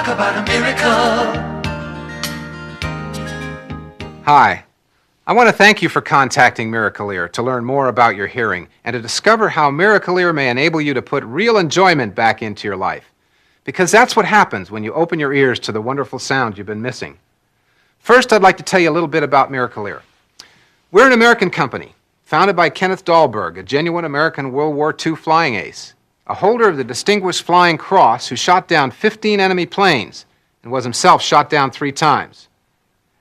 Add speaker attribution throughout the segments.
Speaker 1: talk about a miracle.
Speaker 2: Hi. I want to thank you for contacting Miracle-Ear to learn more about your hearing and to discover how Miracle-Ear may enable you to put real enjoyment back into your life. Because that's what happens when you open your ears to the wonderful sounds you've been missing. First, I'd like to tell you a little bit about Miracle-Ear. We're an American company, founded by Kenneth Dahlberg, a genuine American World War II flying ace, a holder of the Distinguished Flying Cross who shot down 15 enemy planes and was himself shot down 3 times.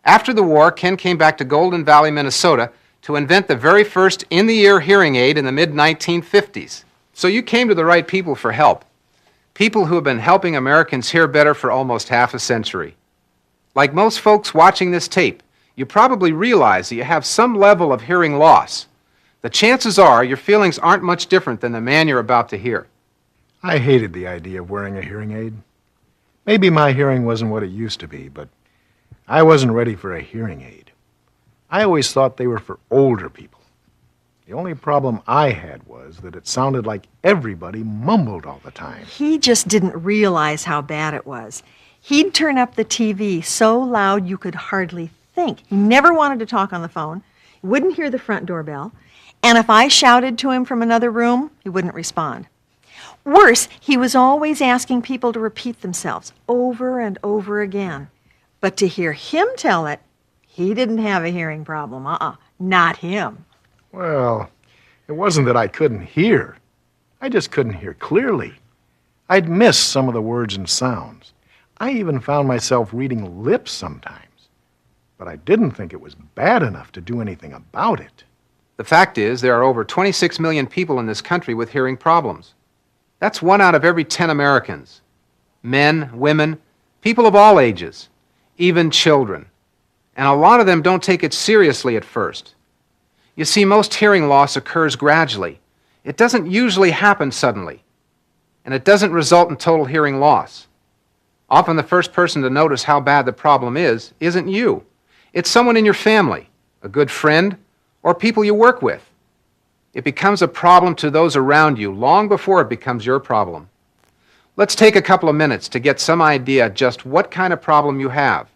Speaker 2: After the war, Ken came back to Golden Valley, Minnesota to invent the very first in-the-ear hearing aid in the mid-1950s. So you came to the right people for help. People who have been helping Americans hear better for almost half a century. Like most folks watching this tape, you probably realize that you have some level of hearing loss. The chances are your feelings aren't much different than the man you're about to hear.
Speaker 3: I hated the idea of wearing a hearing aid. Maybe my hearing wasn't what it used to be, but I wasn't ready for a hearing aid. I always thought they were for older people. The only problem I had was that it sounded like everybody mumbled all the time.
Speaker 4: He just didn't realize how bad it was. He'd turn up the TV so loud you could hardly think. He never wanted to talk on the phone, wouldn't hear the front doorbell, and if I shouted to him from another room, he wouldn't respond. Worse, he was always asking people to repeat themselves over and over again. But to hear him tell it, he didn't have a hearing problem. Not him.
Speaker 3: Well, it wasn't that I couldn't hear. I just couldn't hear clearly. I'd miss some of the words and sounds. I even found myself reading lips sometimes. But I didn't think it was bad enough to do anything about it.
Speaker 2: The fact is, there are over 26 million people in this country with hearing problems. That's 1 out of every 10 Americans. Men, women, people of all ages, even children. And a lot of them don't take it seriously at first. You see, most hearing loss occurs gradually. It doesn't usually happen suddenly. And it doesn't result in total hearing loss. Often the first person to notice how bad the problem is isn't you. It's someone in your family, a good friend, or people you work with. It becomes a problem to those around you long before it becomes your problem. Let's take a couple of minutes to get some idea just what kind of problem you have.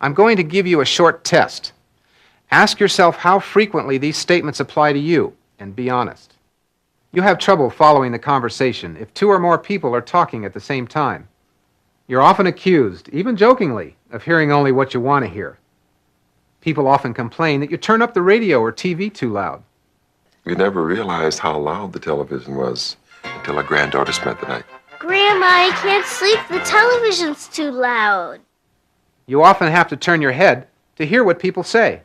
Speaker 2: I'm going to give you a short test. Ask yourself how frequently these statements apply to you, and be honest. You have trouble following the conversation if 2 or more people are talking at the same time. You're often accused, even jokingly, of hearing only what you want to hear. People often complain that you turn up the radio or TV too loud.
Speaker 5: We never realized how loud the television was until our granddaughter spent the night.
Speaker 6: Grandma, I can't sleep. The television's too loud.
Speaker 2: You often have to turn your head to hear what people say.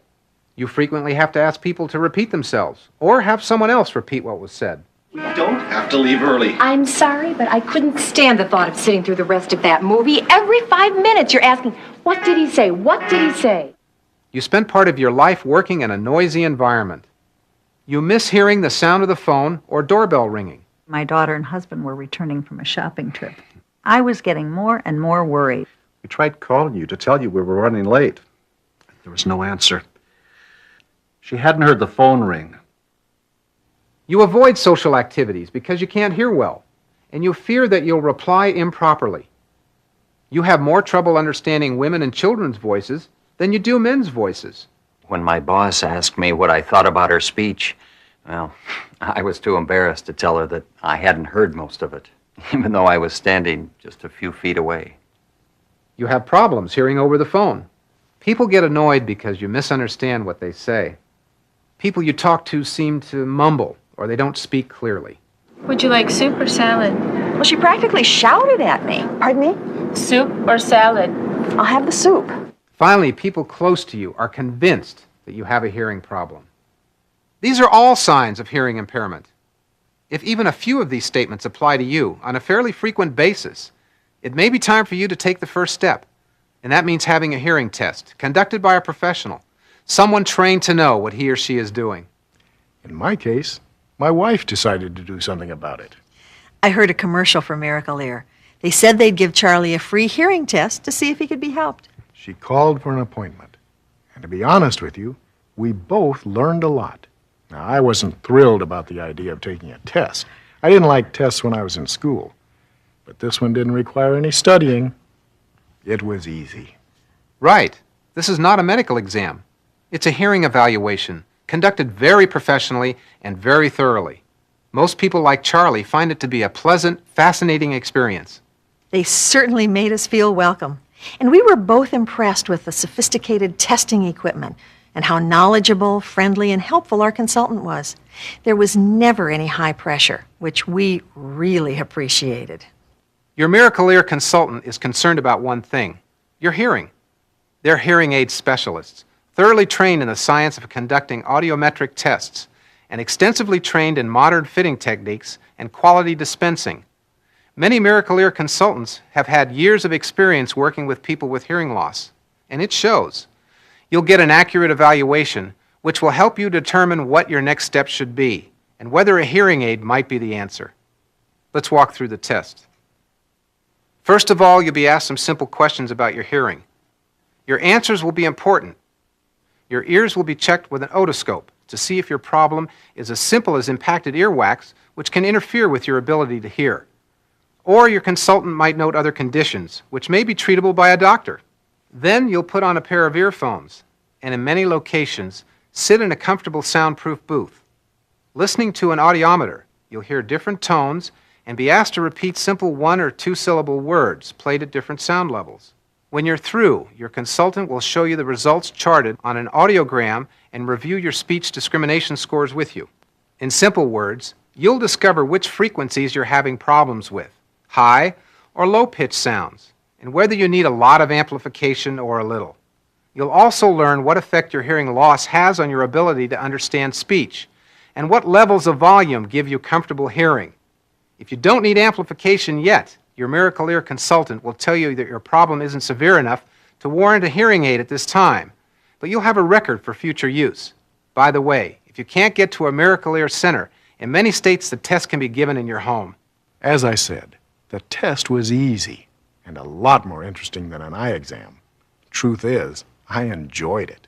Speaker 2: You frequently have to ask people to repeat themselves, or have someone else repeat what was said.
Speaker 7: We don't have to leave early.
Speaker 8: I'm sorry, but I couldn't stand the thought of sitting through the rest of that movie. Every 5 minutes you're asking, what did he say? What did he say?
Speaker 2: You spend part of your life working in a noisy environment. You miss hearing the sound of the phone or doorbell ringing.
Speaker 9: My daughter and husband were returning from a shopping trip. I was getting more and more worried.
Speaker 7: We tried calling you to tell you we were running late. There was no answer. She hadn't heard the phone ring.
Speaker 2: You avoid social activities because you can't hear well, and you fear that you'll reply improperly. You have more trouble understanding women and children's voices than you do men's voices.
Speaker 10: When my boss asked me what I thought about her speech, well, I was too embarrassed to tell her that I hadn't heard most of it, even though I was standing just a few feet away.
Speaker 2: You have problems hearing over the phone. People get annoyed because you misunderstand what they say. People you talk to seem to mumble, or they don't speak clearly.
Speaker 11: Would you like soup or salad?
Speaker 4: Well, she practically shouted at me. Pardon me?
Speaker 11: Soup or salad?
Speaker 4: I'll have the soup.
Speaker 2: Finally, people close to you are convinced that you have a hearing problem. These are all signs of hearing impairment. If even a few of these statements apply to you on a fairly frequent basis, it may be time for you to take the first step, and that means having a hearing test conducted by a professional, someone trained to know what he or she is doing.
Speaker 3: In my case, my wife decided to do something about it.
Speaker 4: I heard a commercial for Miracle-Ear. They said they'd give Charlie a free hearing test to see if he could be helped.
Speaker 3: She called for an appointment. And to be honest with you, we both learned a lot. Now, I wasn't thrilled about the idea of taking a test. I didn't like tests when I was in school. But this one didn't require any studying. It was easy.
Speaker 2: Right. This is not a medical exam. It's a hearing evaluation, conducted very professionally and very thoroughly. Most people like Charlie find it to be a pleasant, fascinating experience.
Speaker 4: They certainly made us feel welcome. And we were both impressed with the sophisticated testing equipment and how knowledgeable, friendly, and helpful our consultant was. There was never any high pressure, which we really appreciated.
Speaker 2: Your Miracle Ear consultant is concerned about one thing, your hearing. They're hearing aid specialists, thoroughly trained in the science of conducting audiometric tests and extensively trained in modern fitting techniques and quality dispensing. Many Miracle Ear consultants have had years of experience working with people with hearing loss, and it shows. You'll get an accurate evaluation, which will help you determine what your next step should be and whether a hearing aid might be the answer. Let's walk through the test. First of all, you'll be asked some simple questions about your hearing. Your answers will be important. Your ears will be checked with an otoscope to see if your problem is as simple as impacted earwax, which can interfere with your ability to hear. Or your consultant might note other conditions, which may be treatable by a doctor. Then you'll put on a pair of earphones, and in many locations, sit in a comfortable soundproof booth. Listening to an audiometer, you'll hear different tones and be asked to repeat simple 1 or 2 syllable words played at different sound levels. When you're through, your consultant will show you the results charted on an audiogram and review your speech discrimination scores with you. In simple words, you'll discover which frequencies you're having problems with, high or low-pitched sounds, and whether you need a lot of amplification or a little. You'll also learn what effect your hearing loss has on your ability to understand speech, and what levels of volume give you comfortable hearing. If you don't need amplification yet, your Miracle Ear consultant will tell you that your problem isn't severe enough to warrant a hearing aid at this time, but you'll have a record for future use. By the way, if you can't get to a Miracle Ear center, in many states the test can be given in your home.
Speaker 3: As I said, the test was easy and a lot more interesting than an eye exam. Truth is, I enjoyed it.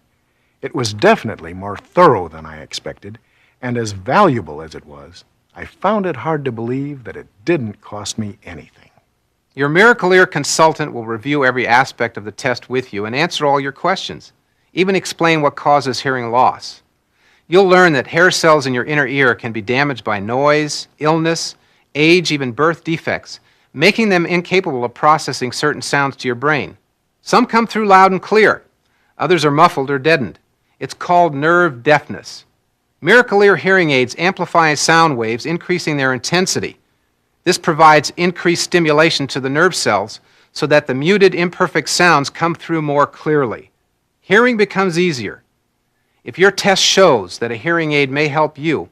Speaker 3: It was definitely more thorough than I expected, and as valuable as it was, I found it hard to believe that it didn't cost me anything.
Speaker 2: Your Miracle Ear consultant will review every aspect of the test with you and answer all your questions, even explain what causes hearing loss. You'll learn that hair cells in your inner ear can be damaged by noise, illness, age, even birth defects, making them incapable of processing certain sounds to your brain. Some come through loud and clear. Others are muffled or deadened. It's called nerve deafness. Miracle Ear hearing aids amplify sound waves, increasing their intensity. This provides increased stimulation to the nerve cells so that the muted, imperfect sounds come through more clearly. Hearing becomes easier. If your test shows that a hearing aid may help you,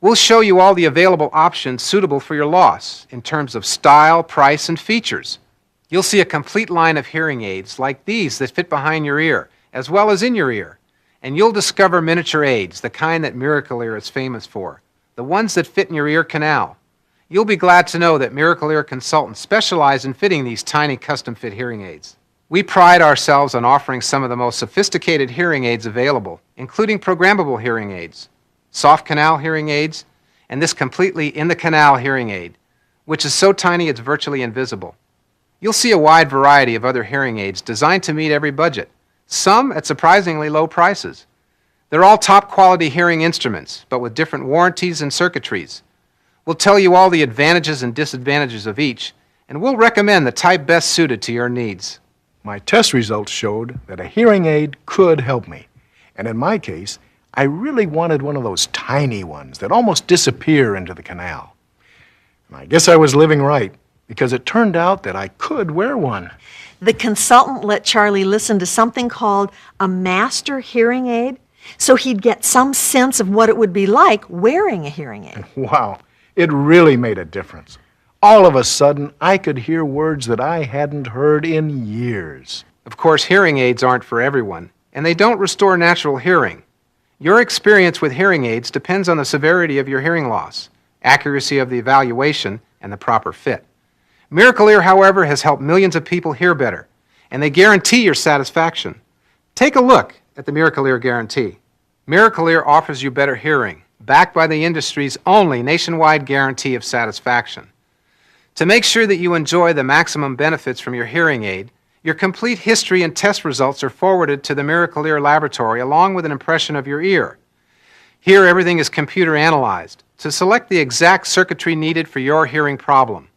Speaker 2: we'll show you all the available options suitable for your loss in terms of style, price, and features. You'll see a complete line of hearing aids like these that fit behind your ear, as well as in your ear. And you'll discover miniature aids, the kind that Miracle Ear is famous for, the ones that fit in your ear canal. You'll be glad to know that Miracle Ear consultants specialize in fitting these tiny custom-fit hearing aids. We pride ourselves on offering some of the most sophisticated hearing aids available, including programmable hearing aids, soft canal hearing aids, and this completely in-the-canal hearing aid, which is so tiny it's virtually invisible. You'll see a wide variety of other hearing aids designed to meet every budget, some at surprisingly low prices. They're all top-quality hearing instruments, but with different warranties and circuitries. We'll tell you all the advantages and disadvantages of each, and we'll recommend the type best suited to your needs.
Speaker 3: My test results showed that a hearing aid could help me, and in my case, I really wanted one of those tiny ones that almost disappear into the canal. And I guess I was living right, because it turned out that I could wear one.
Speaker 4: The consultant let Charlie listen to something called a master hearing aid, so he'd get some sense of what it would be like wearing a hearing aid.
Speaker 3: Wow, it really made a difference. All of a sudden, I could hear words that I hadn't heard in years.
Speaker 2: Of course, hearing aids aren't for everyone, and they don't restore natural hearing. Your experience with hearing aids depends on the severity of your hearing loss, accuracy of the evaluation, and the proper fit. Miracle Ear, however, has helped millions of people hear better, and they guarantee your satisfaction. Take a look at the Miracle Ear guarantee. Miracle Ear offers you better hearing, backed by the industry's only nationwide guarantee of satisfaction. To make sure that you enjoy the maximum benefits from your hearing aid, Your complete history and test results are forwarded to the Miracle Ear Laboratory along with an impression of your ear. Here, everything is computer analyzed to select the exact circuitry needed for your hearing problem.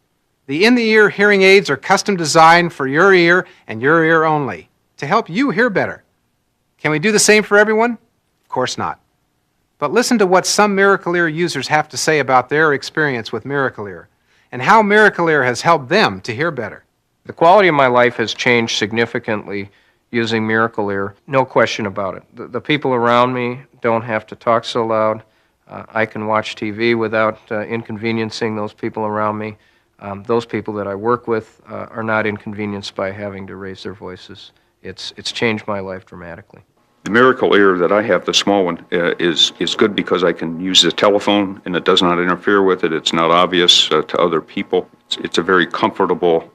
Speaker 2: The in-the-ear hearing aids are custom designed for your ear and your ear only to help you hear better. Can we do the same for everyone? Of course not. But listen to what some Miracle Ear users have to say about their experience with Miracle Ear and how Miracle Ear has helped them to hear better.
Speaker 1: The quality of my life has changed significantly using Miracle Ear, no question about it. The people around me don't have to talk so loud. I can watch TV without inconveniencing those people around me. Those people that I work with are not inconvenienced by having to raise their voices. It's changed my life dramatically.
Speaker 12: The Miracle Ear that I have, the small one, is good because I can use the telephone and it does not interfere with it. It's not obvious to other people. It's a very comfortable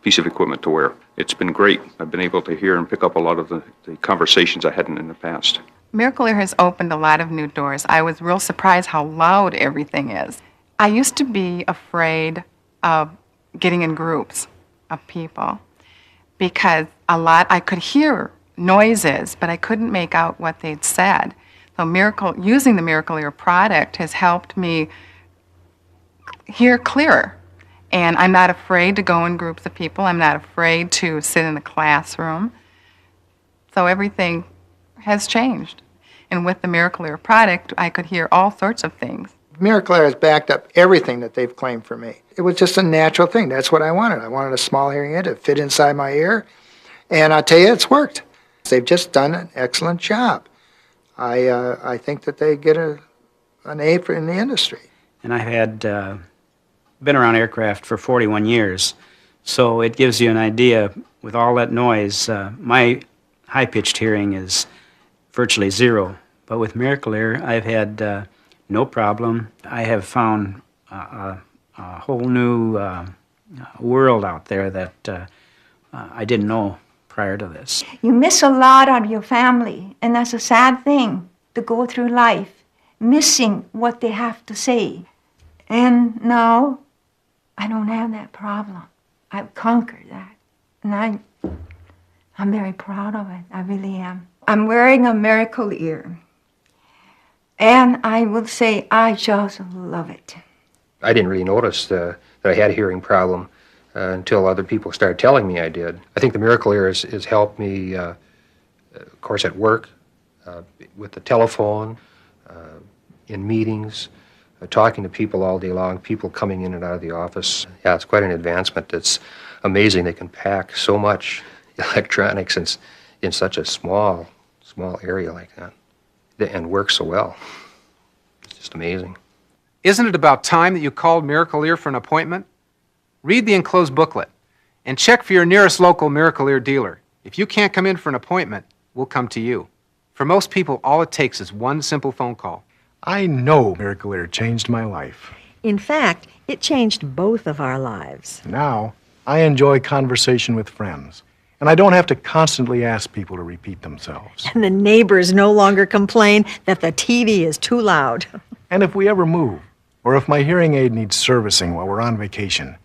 Speaker 12: piece of equipment to wear. It's been great. I've been able to hear and pick up a lot of the conversations I hadn't in the past.
Speaker 11: Miracle Ear has opened a lot of new doors. I was real surprised how loud everything is. I used to be afraid of getting in groups of people because I could hear noises, but I couldn't make out what they'd said. So using the Miracle Ear product has helped me hear clearer. And I'm not afraid to go in groups of people. I'm not afraid to sit in a classroom. So everything has changed. And with the Miracle Ear product, I could hear all sorts of things.
Speaker 13: Miracle Ear has backed up everything that they've claimed for me. It was just a natural thing. That's what I wanted. I wanted a small hearing aid to fit inside my ear. And I'll tell you, it's worked. They've just done an excellent job. I think that they get an A in the industry.
Speaker 14: And I had been around aircraft for 41 years, so it gives you an idea. With all that noise, my high-pitched hearing is virtually zero. But with Miracle Ear, I've had no problem. I have found a whole new world out there that I didn't know prior to this.
Speaker 15: You miss a lot out of your family, and that's a sad thing to go through life, missing what they have to say. And now, I don't have that problem. I've conquered that, and I'm very proud of it. I really am. I'm wearing a Miracle Ear, and I will say I just love it.
Speaker 16: I didn't really notice that I had a hearing problem until other people started telling me I did. I think the Miracle Ear has helped me, of course, at work, with the telephone, in meetings, talking to people all day long, people coming in and out of the office. Yeah, it's quite an advancement. It's amazing they can pack so much electronics in such a small area like that and work so well. It's just amazing.
Speaker 2: Isn't it about time that you called Miracle Ear for an appointment? Read the enclosed booklet and check for your nearest local Miracle Ear dealer. If you can't come in for an appointment, we'll come to you. For most people, all it takes is one simple phone call.
Speaker 3: I know Miracle Ear changed my life.
Speaker 4: In fact, it changed both of our lives.
Speaker 3: Now, I enjoy conversation with friends, and I don't have to constantly ask people to repeat themselves.
Speaker 4: And the neighbors no longer complain that the TV is too loud.
Speaker 3: And if we ever move, or if my hearing aid needs servicing while we're on vacation,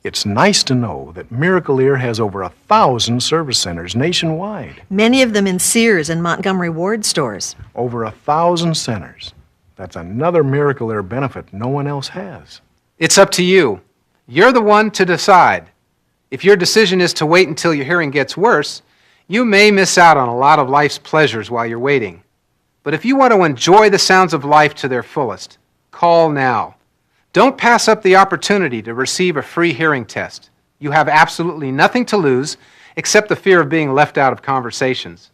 Speaker 3: it's nice to know that Miracle Ear has over 1,000 service centers nationwide.
Speaker 4: Many of them in Sears and Montgomery Ward stores.
Speaker 3: Over 1,000 centers. That's another Miracle Ear benefit no one else has.
Speaker 2: It's up to you. You're the one to decide. If your decision is to wait until your hearing gets worse, you may miss out on a lot of life's pleasures while you're waiting. But if you want to enjoy the sounds of life to their fullest, call now. Don't pass up the opportunity to receive a free hearing test. You have absolutely nothing to lose except the fear of being left out of conversations.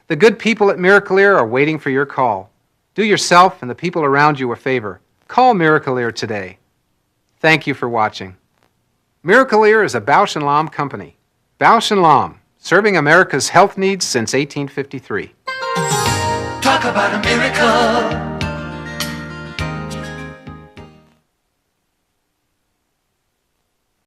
Speaker 2: The good people at Miracle Ear are waiting for your call. Do yourself and the people around you a favor. Call Miracle Ear today. Thank you for watching. Miracle Ear is a Bausch & Lomb company. Bausch & Lomb, serving America's health needs since 1853.
Speaker 17: Talk about a miracle.